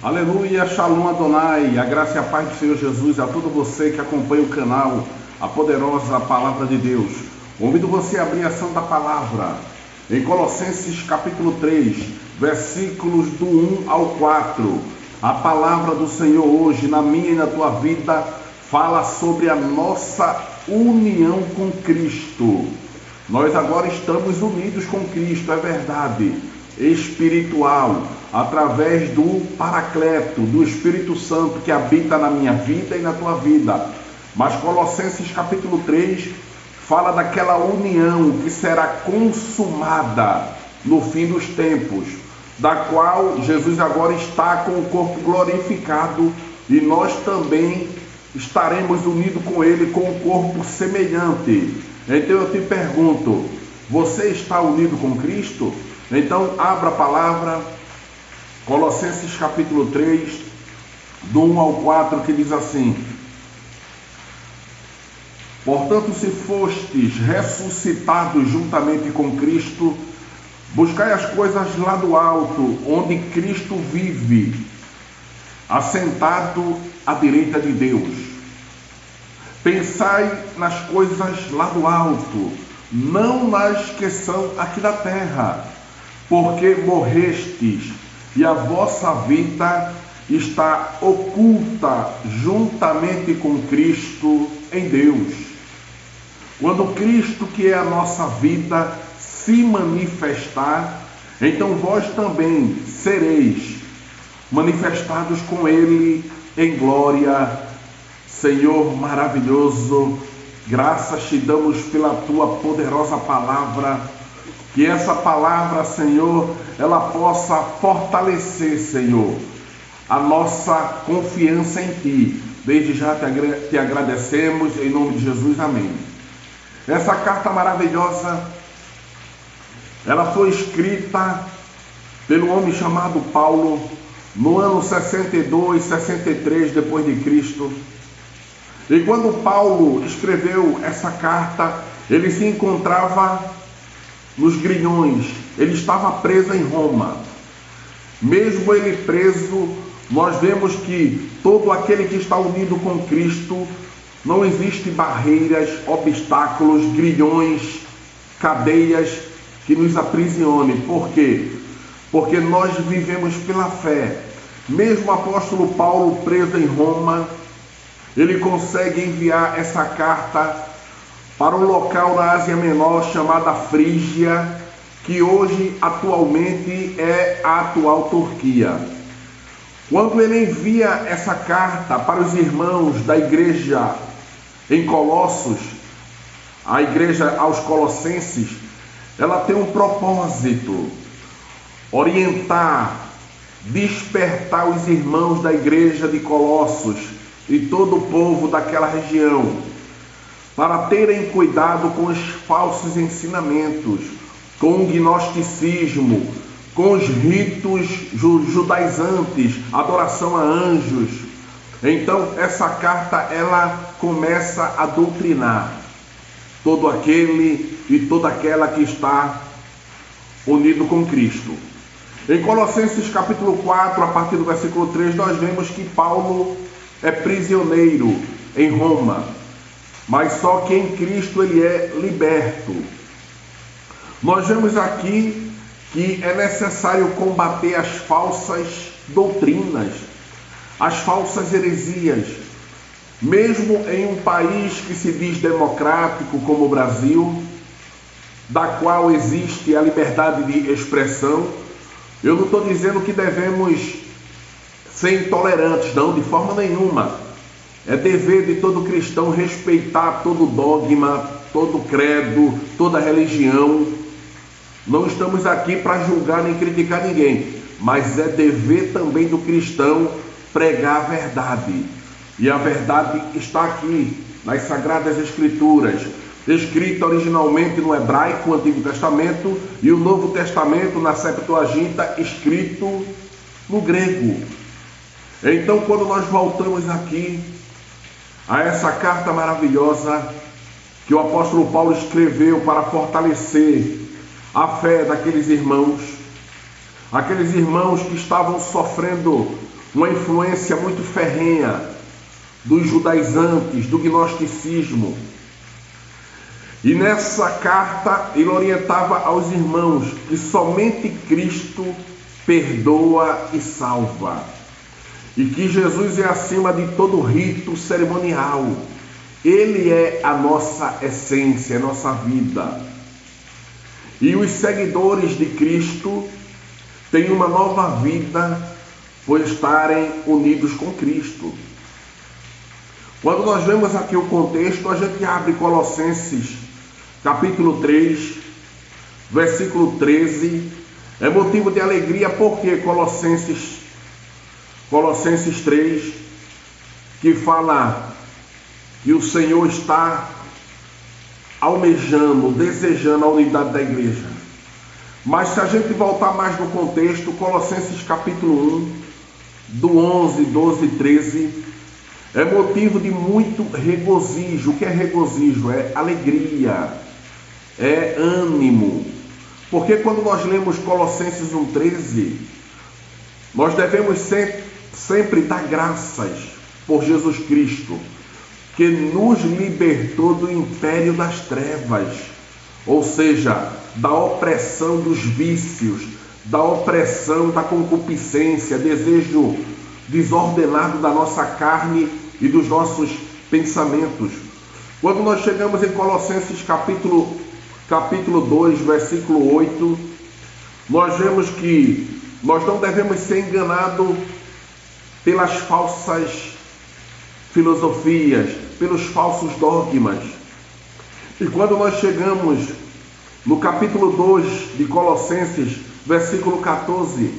Aleluia, Shalom Adonai, a graça e a paz do Senhor Jesus a todo você que acompanha o canal, a poderosa Palavra de Deus. Convido você a abrir a Santa Palavra em Colossenses capítulo 3, versículos do 1 ao 4. A palavra do Senhor hoje, na minha e na tua vida, fala sobre a nossa união com Cristo. Nós agora estamos unidos com Cristo, é verdade, espiritual, através do Paracleto, do Espírito Santo que habita na minha vida e na tua vida. Mas Colossenses capítulo 3 fala daquela união que será consumada no fim dos tempos, da qual Jesus agora está com o corpo glorificado e nós também estaremos unidos com Ele com um corpo semelhante. Então eu te pergunto, você está unido com Cristo? Então abra a palavra, Colossenses capítulo 3, do 1 ao 4, que diz assim: portanto, se fostes ressuscitados juntamente com Cristo, buscai as coisas lá do alto, onde Cristo vive, assentado à direita de Deus. Pensai nas coisas lá do alto, não nas que são aqui da terra, porque morrestes, e a vossa vida está oculta juntamente com Cristo em Deus. Quando Cristo, que é a nossa vida, se manifestar, então vós também sereis manifestados com Ele em glória. Senhor maravilhoso, graças te damos pela tua poderosa palavra. Que essa palavra, Senhor, ela possa fortalecer, Senhor, a nossa confiança em Ti. Desde já te agradecemos, em nome de Jesus, amém. Essa carta maravilhosa, ela foi escrita pelo homem chamado Paulo, no ano 62, 63 depois de Cristo. E quando Paulo escreveu essa carta, ele se encontrava nos grilhões, ele estava preso em Roma. Mesmo ele preso, nós vemos que todo aquele que está unido com Cristo, não existe barreiras, obstáculos, grilhões, cadeias que nos aprisione. Por quê? Porque nós vivemos pela fé. Mesmo o apóstolo Paulo preso em Roma, ele consegue enviar essa carta para um local na Ásia Menor chamada Frígia, que hoje atualmente é a atual Turquia. Quando ele envia essa carta para os irmãos da igreja em Colossos, a igreja aos Colossenses, ela tem um propósito: orientar, despertar os irmãos da igreja de Colossos e todo o povo daquela região, para terem cuidado com os falsos ensinamentos, com o gnosticismo, com os ritos judaizantes, adoração a anjos. Então, essa carta, ela começa a doutrinar todo aquele e toda aquela que está unido com Cristo. Em Colossenses capítulo 4, a partir do versículo 3, nós vemos que Paulo é prisioneiro em Roma, mas só que em Cristo ele é liberto. Nós vemos aqui que é necessário combater as falsas doutrinas, as falsas heresias. Mesmo em um país que se diz democrático como o Brasil, da qual existe a liberdade de expressão, eu não estou dizendo que devemos ser intolerantes, não, de forma nenhuma. É dever de todo cristão respeitar todo dogma, todo credo, toda religião. Não estamos aqui para julgar nem criticar ninguém, mas é dever também do cristão pregar a verdade. E a verdade está aqui, nas Sagradas Escrituras, escrita originalmente no hebraico, o Antigo Testamento, e o Novo Testamento, na Septuaginta, escrito no grego. Então, quando nós voltamos aqui a essa carta maravilhosa que o apóstolo Paulo escreveu para fortalecer a fé daqueles irmãos que estavam sofrendo uma influência muito ferrenha dos judaizantes, do gnosticismo. E nessa carta ele orientava aos irmãos que somente Cristo perdoa e salva. E que Jesus é acima de todo rito cerimonial. Ele é a nossa essência, a nossa vida. E os seguidores de Cristo têm uma nova vida por estarem unidos com Cristo. Quando nós vemos aqui o contexto, a gente abre Colossenses capítulo 3, versículo 13. É motivo de alegria porque Colossenses 3, que fala que o Senhor está almejando, desejando a unidade da igreja. Mas se a gente voltar mais no contexto, Colossenses capítulo 1, do 11, 12 e 13, é motivo de muito regozijo. O que é regozijo? É alegria, é ânimo. Porque quando nós lemos Colossenses 1,13, nós devemos sempre dar graças por Jesus Cristo, que nos libertou do império das trevas, ou seja, da opressão dos vícios, da opressão da concupiscência, desejo desordenado da nossa carne e dos nossos pensamentos. Quando nós chegamos em Colossenses capítulo 2, versículo 8, nós vemos que nós não devemos ser enganados pelas falsas filosofias, pelos falsos dogmas. E quando nós chegamos no capítulo 2 de Colossenses, versículo 14,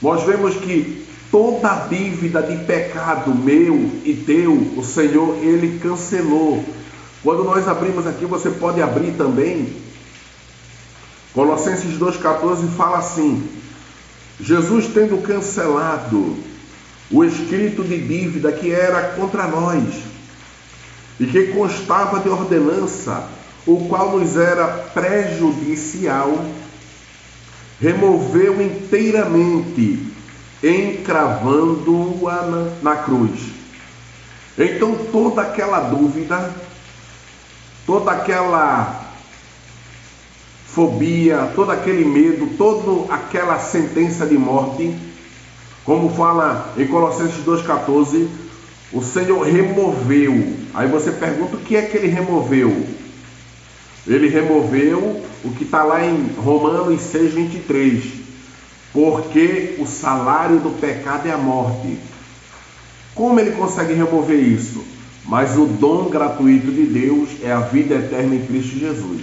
nós vemos que toda a dívida de pecado meu e teu, o Senhor, Ele cancelou. Quando nós abrimos aqui, você pode abrir também, Colossenses 2,14 fala assim: Jesus tendo cancelado o escrito de dívida que era contra nós e que constava de ordenança, o qual nos era prejudicial, removeu inteiramente, encravando-a na cruz. Então toda aquela dúvida, toda aquela fobia, todo aquele medo, toda aquela sentença de morte, como fala em Colossenses 2,14, o Senhor removeu. Aí você pergunta o que é que ele removeu? Ele removeu o que está lá em Romanos 6,23. Porque o salário do pecado é a morte. Como ele consegue remover isso? Mas o dom gratuito de Deus é a vida eterna em Cristo Jesus.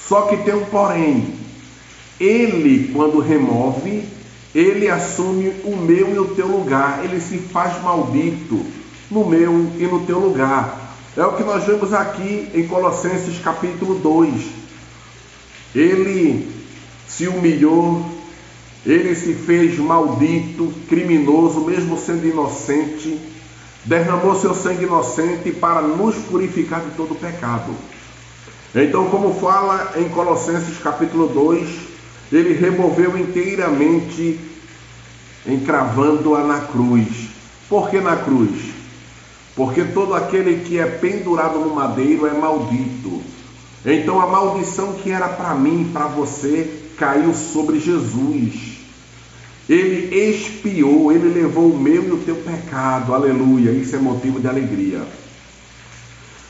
Só que tem um porém. Ele, quando remove, ele assume o meu e o teu lugar. Ele se faz maldito no meu e no teu lugar. É o que nós vemos aqui em Colossenses capítulo 2. Ele se humilhou, ele se fez maldito, criminoso, mesmo sendo inocente, derramou seu sangue inocente para nos purificar de todo pecado. Então, como fala em Colossenses capítulo 2, ele removeu inteiramente, encravando-a na cruz. Por que na cruz? Porque todo aquele que é pendurado no madeiro é maldito. Então a maldição que era para mim, para você, caiu sobre Jesus. Ele expiou, ele levou o meu e o teu pecado. Aleluia, isso é motivo de alegria.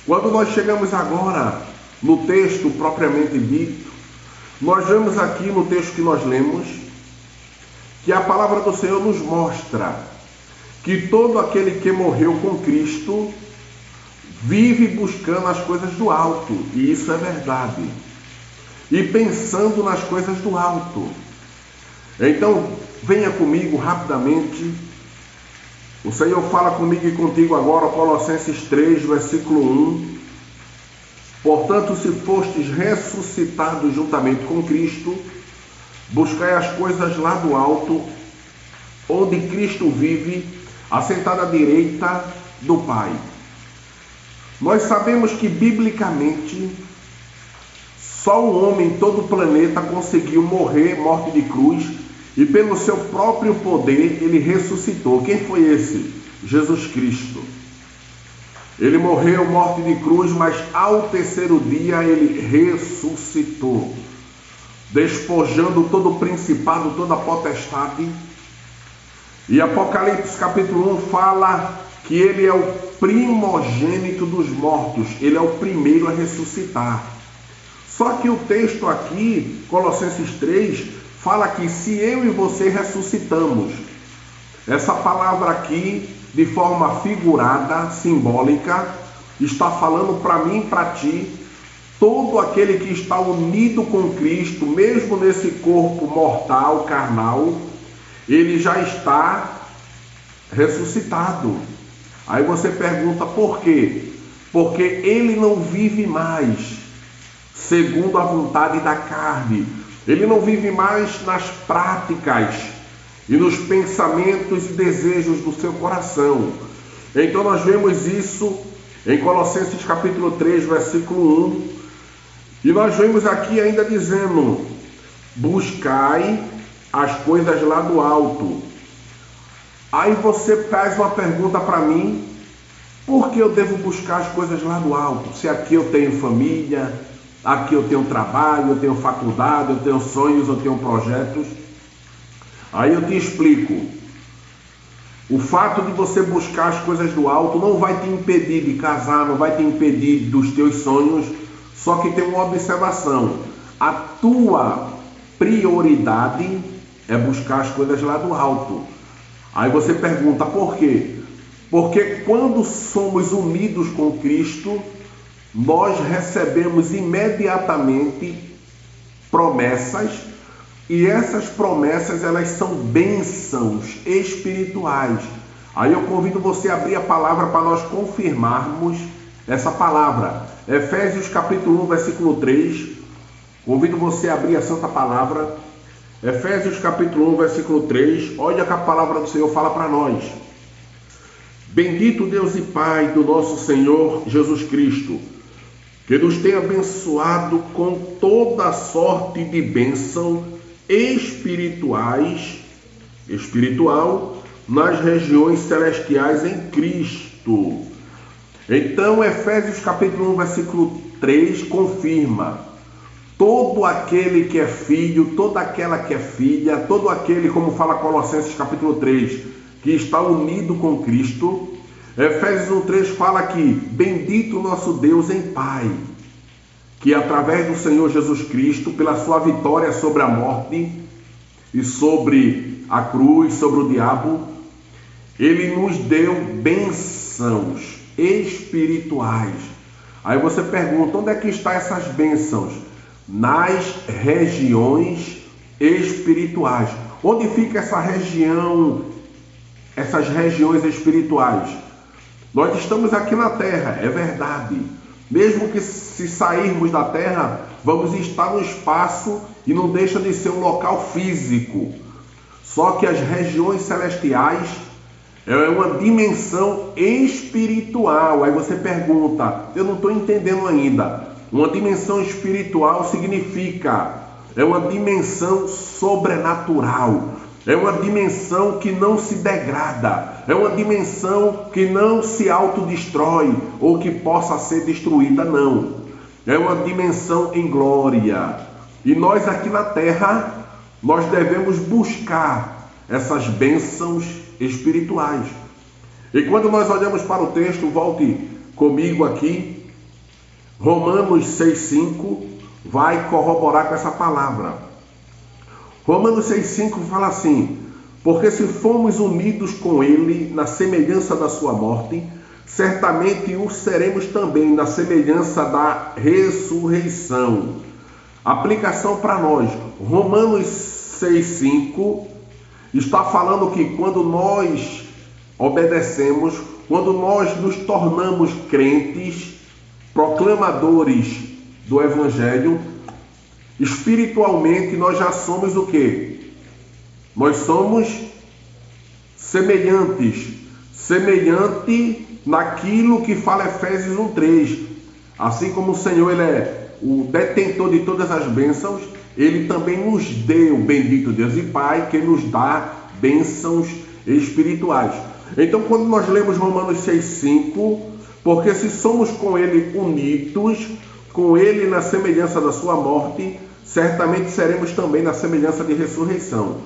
Quando nós chegamos agora no texto propriamente dito, nós vemos aqui no texto que nós lemos, que a palavra do Senhor nos mostra que todo aquele que morreu com Cristo vive buscando as coisas do alto, e isso é verdade, e pensando nas coisas do alto. Então, venha comigo rapidamente. O Senhor fala comigo e contigo agora, Colossenses 3, versículo 1. Portanto, se fostes ressuscitados juntamente com Cristo, buscai as coisas lá do alto, onde Cristo vive, assentado à direita do Pai. Nós sabemos que, biblicamente, só um homem em todo o planeta conseguiu morrer morte de cruz e pelo seu próprio poder ele ressuscitou. Quem foi esse? Jesus Cristo. Ele morreu morte de cruz, mas ao terceiro dia ele ressuscitou, despojando todo o principado, toda a potestade. E Apocalipse capítulo 1 fala que ele é o primogênito dos mortos, ele é o primeiro a ressuscitar. Só que o texto aqui, Colossenses 3, fala que se eu e você ressuscitamos, essa palavra aqui, de forma figurada, simbólica, está falando para mim e para ti, todo aquele que está unido com Cristo, mesmo nesse corpo mortal, carnal, ele já está ressuscitado. Aí você pergunta por quê? Porque ele não vive mais segundo a vontade da carne. Ele não vive mais nas práticas e nos pensamentos e desejos do seu coração. Então nós vemos isso em Colossenses capítulo 3, versículo 1. E nós vemos aqui ainda dizendo: buscai as coisas lá do alto. Aí você faz uma pergunta para mim: por que eu devo buscar as coisas lá do alto? Se aqui eu tenho família, aqui eu tenho trabalho, eu tenho faculdade, eu tenho sonhos, eu tenho projetos. Aí eu te explico. O fato de você buscar as coisas do alto não vai te impedir de casar, não vai te impedir dos teus sonhos. Só que tem uma observação: a tua prioridade é buscar as coisas lá do alto. Aí você pergunta por quê? Porque quando somos unidos com Cristo, nós recebemos imediatamente promessas, e essas promessas elas são bênçãos espirituais. Aí eu convido você a abrir a palavra para nós confirmarmos essa palavra. Efésios capítulo 1, versículo 3. Convido você a abrir a santa palavra. Efésios capítulo 1, versículo 3. Olha que a palavra do Senhor fala para nós. Bendito Deus e Pai do nosso Senhor Jesus Cristo, que nos tem abençoado com toda sorte de bênção espiritual nas regiões celestiais em Cristo. Então, Efésios capítulo 1, versículo 3 confirma: todo aquele que é filho, toda aquela que é filha, todo aquele, como fala Colossenses capítulo 3, que está unido com Cristo. Efésios 1,3 fala que bendito nosso Deus em Pai, que através do Senhor Jesus Cristo, pela sua vitória sobre a morte e sobre a cruz, sobre o diabo, ele nos deu bênçãos espirituais. Aí você pergunta: onde é que estão essas bênçãos? Nas regiões espirituais. Onde fica essa região, essas regiões espirituais? Nós estamos aqui na terra, é verdade. Mesmo que se sairmos da terra, vamos estar no espaço e não deixa de ser um local físico. Só que as regiões celestiais é uma dimensão espiritual. Aí você pergunta: eu não estou entendendo ainda. Uma dimensão espiritual significa, é uma dimensão sobrenatural. É uma dimensão que não se degrada. É uma dimensão que não se autodestrói ou que possa ser destruída, não. É uma dimensão em glória. E nós aqui na terra, nós devemos buscar essas bênçãos espirituais. E quando nós olhamos para o texto, volte comigo aqui, Romanos 6,5 vai corroborar com essa palavra. Romanos 6,5 fala assim: porque se fomos unidos com ele na semelhança da sua morte, certamente o seremos também na semelhança da ressurreição. Aplicação para nós. Romanos 6,5 está falando que quando nós obedecemos, quando nós nos tornamos crentes, proclamadores do Evangelho, espiritualmente nós já somos o quê? Nós somos semelhantes. Semelhante naquilo que fala Efésios 1,3. Assim como o Senhor ele é o detentor de todas as bênçãos, Ele também nos deu, bendito Deus e Pai, que nos dá bênçãos espirituais. Então, quando nós lemos Romanos 6,5, porque se somos com Ele unidos, com Ele na semelhança da sua morte, certamente seremos também na semelhança de ressurreição.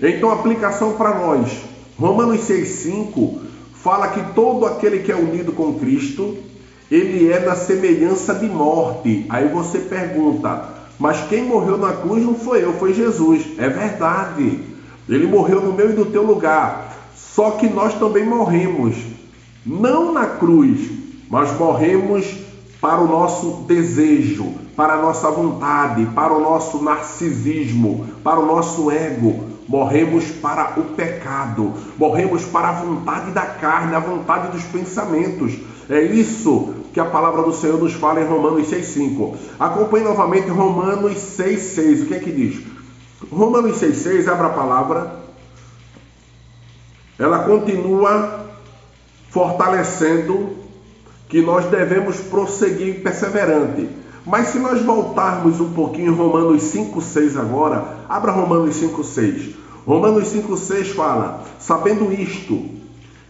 Então, aplicação para nós. Romanos 6,5 fala que todo aquele que é unido com Cristo, ele é na semelhança de morte. Aí você pergunta, mas quem morreu na cruz não foi eu, foi Jesus. É verdade. Ele morreu no meu e no teu lugar. Só que nós também morremos. Não na cruz, mas morremos para o nosso desejo, para a nossa vontade, para o nosso narcisismo, para o nosso ego. Morremos para o pecado, morremos para a vontade da carne, a vontade dos pensamentos. É isso que a palavra do Senhor nos fala em Romanos 6,5. Acompanhe novamente Romanos 6,6. O que é que diz? Romanos 6,6, abra a palavra. Ela continua fortalecendo que nós devemos prosseguir perseverante. Mas se nós voltarmos um pouquinho em Romanos 5,6 agora, abra Romanos 5,6. Romanos 5,6 fala, sabendo isto,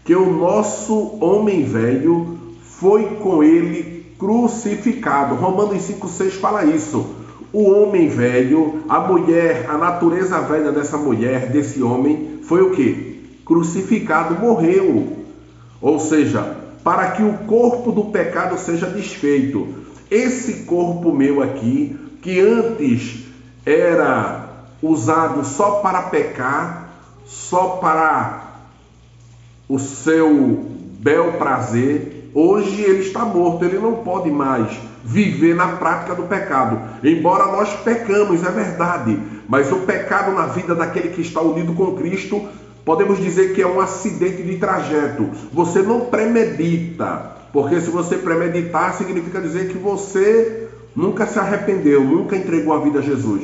que o nosso homem velho foi com ele crucificado. Romanos 5,6 fala isso. O homem velho, a mulher, a natureza velha dessa mulher, desse homem, foi o quê? Crucificado, morreu. Ou seja, para que o corpo do pecado seja desfeito. Esse corpo meu aqui, que antes era usado só para pecar, só para o seu bel prazer, hoje ele está morto, ele não pode mais viver na prática do pecado. Embora nós pecamos, é verdade, mas o pecado na vida daquele que está unido com Cristo, podemos dizer que é um acidente de trajeto. Você não premedita, porque se você premeditar, significa dizer que você nunca se arrependeu, nunca entregou a vida a Jesus.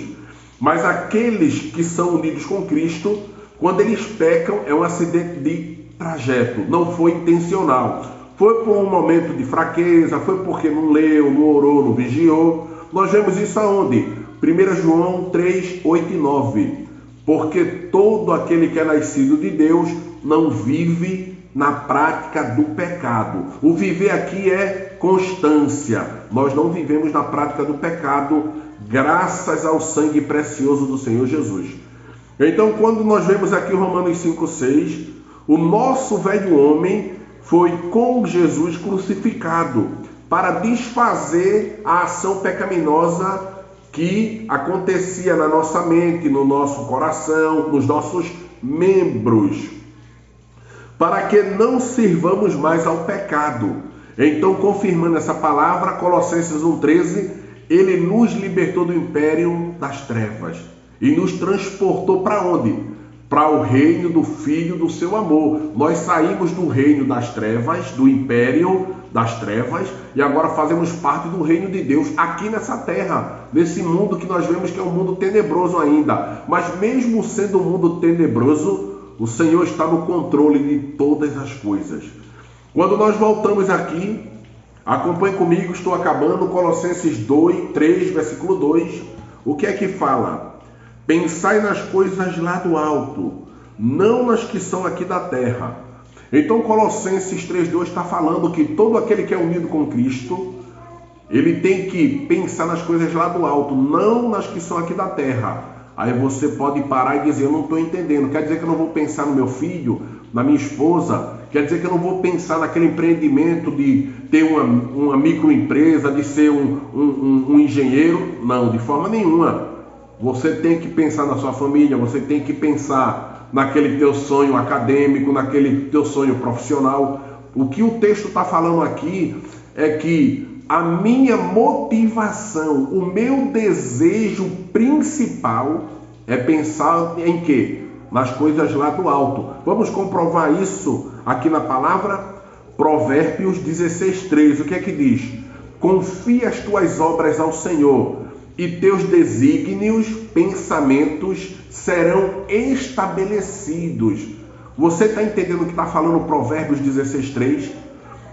Mas aqueles que são unidos com Cristo, quando eles pecam, é um acidente de trajeto, não foi intencional. Foi por um momento de fraqueza, foi porque não leu, não orou, não vigiou. Nós vemos isso aonde? 1 João 3, 8 e 9. Porque todo aquele que é nascido de Deus não vive na prática do pecado. O viver aqui é constância. Nós não vivemos na prática do pecado, graças ao sangue precioso do Senhor Jesus. Então, quando nós vemos aqui Romanos 5,6, o nosso velho homem foi com Jesus crucificado para desfazer a ação pecaminosa que acontecia na nossa mente, no nosso coração, nos nossos membros, para que não sirvamos mais ao pecado. Então, confirmando essa palavra, Colossenses 1,13, ele nos libertou do império das trevas e nos transportou para onde? Para o reino do Filho do seu amor. Nós saímos do reino das trevas, do império das trevas, e agora fazemos parte do reino de Deus aqui nessa terra, nesse mundo que nós vemos que é um mundo tenebroso ainda. Mas mesmo sendo um mundo tenebroso, o Senhor está no controle de todas as coisas. Quando nós voltamos aqui, acompanhe comigo, estou acabando, Colossenses 3, versículo 2, o que é que fala? Pensai nas coisas lá do alto, não nas que são aqui da terra. Então Colossenses 3,2 está falando que todo aquele que é unido com Cristo, ele tem que pensar nas coisas lá do alto, não nas que são aqui da terra. Aí você pode parar e dizer, eu não estou entendendo. Quer dizer que eu não vou pensar no meu filho, na minha esposa? Quer dizer que eu não vou pensar naquele empreendimento de ter uma microempresa, de ser um engenheiro? Não, de forma nenhuma. Você tem que pensar na sua família, você tem que pensar naquele teu sonho acadêmico, naquele teu sonho profissional. O que o texto está falando aqui é que a minha motivação, o meu desejo principal é pensar em quê? Nas coisas lá do alto. Vamos comprovar isso aqui na palavra Provérbios 16:3. O que é que diz? Confia as tuas obras ao Senhor e teus desígnios, pensamentos serão estabelecidos. Você está entendendo o que está falando Provérbios 16:3?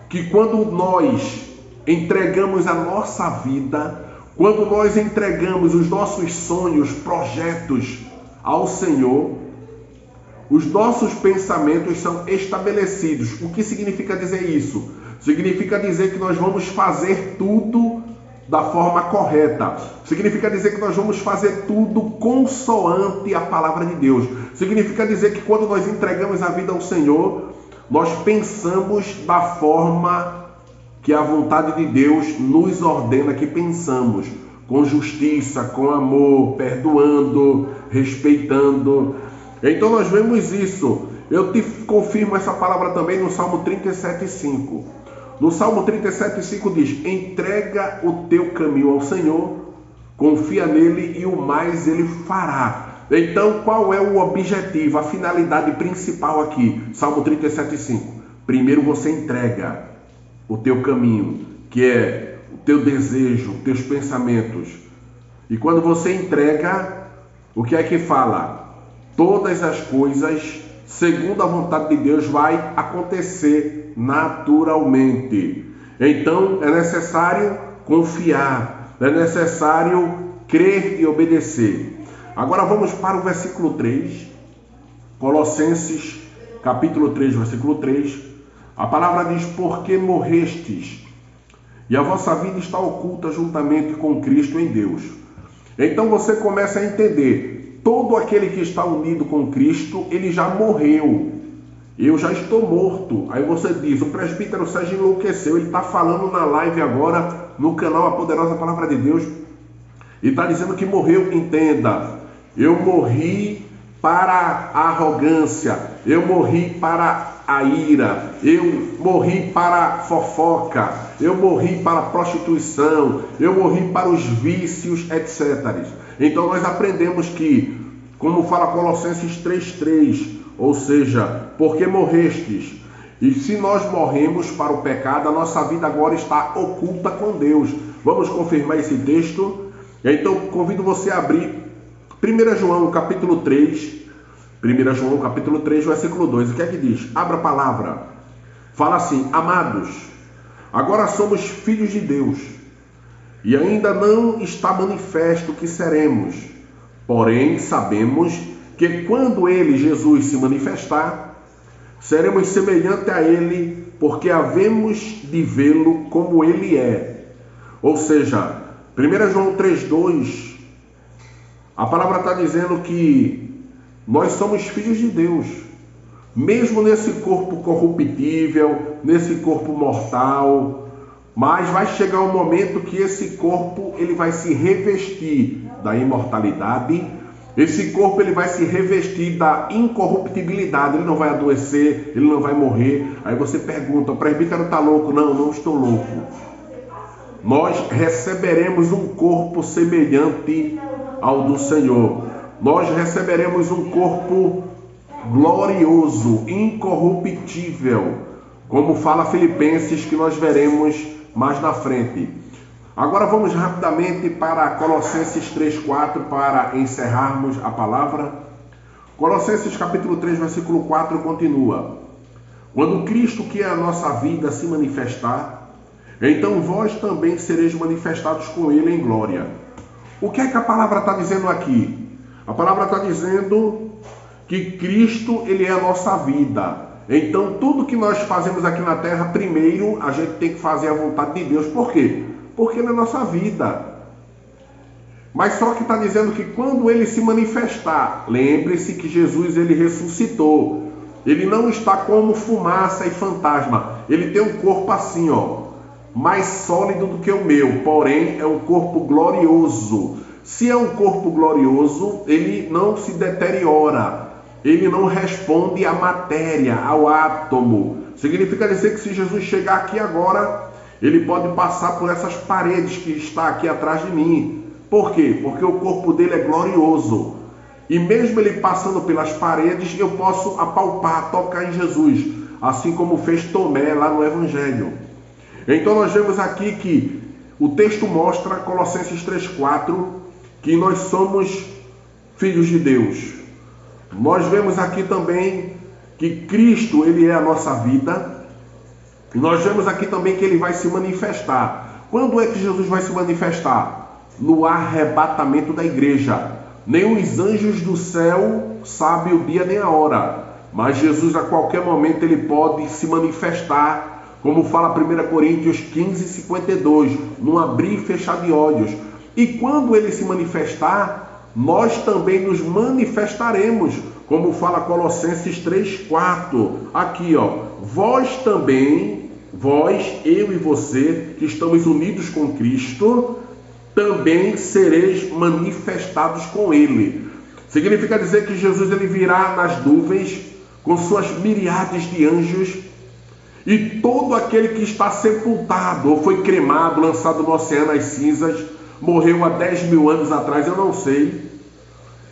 Que quando nós entregamos a nossa vida, Quando nós entregamos os nossos sonhos, projetos ao Senhor, os nossos pensamentos são estabelecidos. O que significa dizer isso? Significa dizer que nós vamos fazer tudo da forma correta. Significa dizer que nós vamos fazer tudo consoante a palavra de Deus. Significa dizer que quando nós entregamos a vida ao Senhor, nós pensamos da forma que a vontade de Deus nos ordena que pensamos, com justiça, com amor, perdoando, respeitando. Então nós vemos isso. Eu te confirmo essa palavra também no Salmo 37:5. No Salmo 37:5 diz: entrega o teu caminho ao Senhor, confia nele e o mais ele fará. Então qual é o objetivo, a finalidade principal aqui? Salmo 37:5. Primeiro você entrega o teu caminho, que é o teu desejo, os teus pensamentos. E quando você entrega, o que é que fala? Todas as coisas, segundo a vontade de Deus, vai acontecer naturalmente. Então é necessário confiar, é necessário crer e obedecer. Agora vamos para o versículo 3, Colossenses capítulo 3, versículo 3. A palavra diz: porque morrestes, e a vossa vida está oculta juntamente com Cristo em Deus. Então você começa a entender, todo aquele que está unido com Cristo, ele já morreu. Eu já estou morto. Aí você diz, o presbítero Sérgio enlouqueceu, ele está falando na live agora, no canal A Poderosa Palavra de Deus, e está dizendo que morreu. Entenda, eu morri para a arrogância, eu morri para a ira, eu morri para a fofoca, eu morri para a prostituição, eu morri para os vícios, etc. Então nós aprendemos que, como fala Colossenses 3:3, ou seja, porque morrestes, e se nós morremos para o pecado, a nossa vida agora está oculta com Deus. Vamos confirmar esse texto? Então convido você a abrir 1 João capítulo 3, 1 João capítulo 3, versículo 2. O que é que diz? Abra a palavra. Fala assim: amados, agora somos filhos de Deus, e ainda não está manifesto o que seremos. Porém, sabemos que quando Ele, Jesus, se manifestar, seremos semelhante a Ele, porque havemos de vê-lo como Ele é. Ou seja, 1 João 3:2, a palavra está dizendo que nós somos filhos de Deus. Mesmo nesse corpo corruptível, nesse corpo mortal, mas vai chegar um momento que esse corpo ele vai se revestir da imortalidade, esse corpo ele vai se revestir da incorruptibilidade, ele não vai adoecer, ele não vai morrer. Aí você pergunta, o presbítero está louco? Não, não estou louco. Nós receberemos um corpo semelhante ao do Senhor. Nós receberemos um corpo glorioso, incorruptível, como fala Filipenses, que nós veremos mais na frente. Agora vamos rapidamente para Colossenses 3:4 para encerrarmos a palavra. Colossenses capítulo 3, versículo 4 continua: quando Cristo, que é a nossa vida, se manifestar, então vós também sereis manifestados com Ele em glória. O que é que a palavra está dizendo aqui? A palavra está dizendo que Cristo, ele é a nossa vida. Então, tudo que nós fazemos aqui na terra, primeiro, a gente tem que fazer a vontade de Deus. Por quê? Porque ele é a nossa vida. Mas só que está dizendo que quando ele se manifestar, lembre-se que Jesus, ele ressuscitou. Ele não está como fumaça e fantasma. Ele tem um corpo assim, ó, mais sólido do que o meu, porém é um corpo glorioso. Se é um corpo glorioso, ele não se deteriora, ele não responde à matéria, ao átomo. Significa dizer que se Jesus chegar aqui agora, ele pode passar por essas paredes que está aqui atrás de mim. Por quê? Porque o corpo dele é glorioso. E mesmo ele passando pelas paredes, eu posso apalpar, tocar em Jesus, assim como fez Tomé lá no Evangelho. Então nós vemos aqui que o texto mostra, Colossenses 3:4, que nós somos filhos de Deus. Nós vemos aqui também que Cristo, ele é a nossa vida. E nós vemos aqui também que ele vai se manifestar. Quando é que Jesus vai se manifestar? no arrebatamento da igreja. Nem os anjos do céu sabem o dia nem a hora, mas Jesus a qualquer momento ele pode se manifestar, como fala 1 Coríntios 15:52, num abrir e fechar de olhos. E quando ele se manifestar, nós também nos manifestaremos, como fala Colossenses 3:4. Aqui, vós também, eu e você, que estamos unidos com Cristo, também sereis manifestados com ele. Significa dizer que Jesus ele virá nas nuvens com suas miríades de anjos, e todo aquele que está sepultado ou foi cremado, lançado no oceano às cinzas, morreu há 10.000 anos atrás, eu não sei.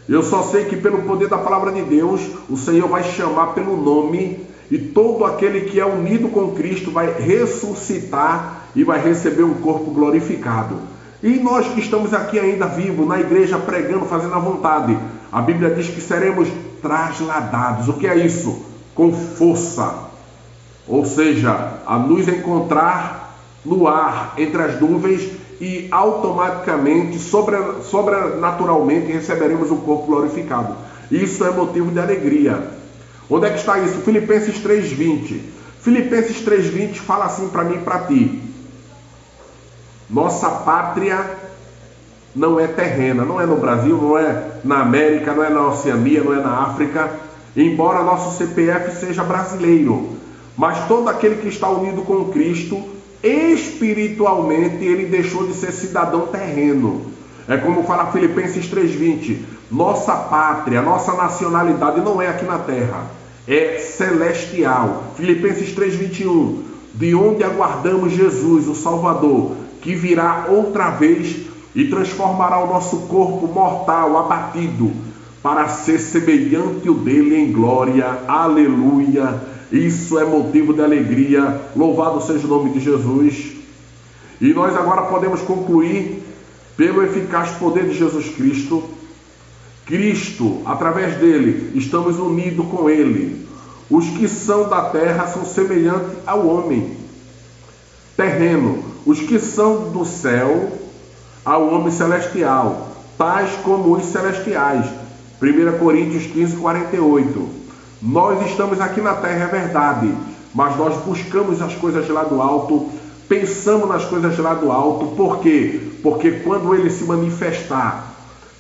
Eu só sei que pelo poder da palavra de Deus, o Senhor vai chamar pelo nome, e todo aquele que é unido com Cristo vai ressuscitar e vai receber um corpo glorificado. E nós que estamos aqui ainda vivos, na igreja, pregando, fazendo a vontade, a Bíblia diz que seremos trasladados. O que é isso? Com força. Ou seja, a nos encontrar no ar, entre as nuvens, e automaticamente, sobrenaturalmente, receberemos um corpo glorificado. Isso é motivo de alegria. Onde é que está isso? Filipenses 3:20. Filipenses 3:20 fala assim para mim e para ti. Nossa pátria não é terrena, não é no Brasil, não é na América, não é na Oceania, não é na África, embora nosso CPF seja brasileiro. Mas todo aquele que está unido com Cristo, espiritualmente, ele deixou de ser cidadão terreno. É como fala Filipenses 3:20, nossa pátria, nossa nacionalidade não é aqui na terra, é celestial. Filipenses 3:21, de onde aguardamos Jesus, o Salvador, que virá outra vez e transformará o nosso corpo mortal, abatido, para ser semelhante ao dele em glória. Aleluia! Isso é motivo de alegria. Louvado seja o nome de Jesus. E nós agora podemos concluir, pelo eficaz poder de Jesus Cristo, através dele, estamos unidos com ele. Os que são da terra são semelhantes ao homem terreno, os que são do céu ao homem celestial, tais como os celestiais. 1 Coríntios 15:48. Nós estamos aqui na terra, é verdade, mas nós buscamos as coisas lá do alto, pensamos nas coisas lá do alto. Por quê? Porque quando ele se manifestar,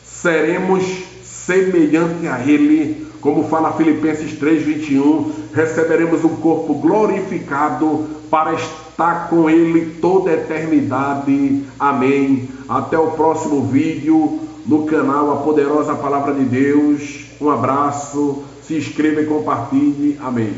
seremos semelhante a ele, como fala Filipenses 3:21, receberemos um corpo glorificado para estar com ele toda a eternidade. Amém. Até o próximo vídeo no canal A Poderosa Palavra de Deus. Um abraço, se inscreva e compartilhe. Amém.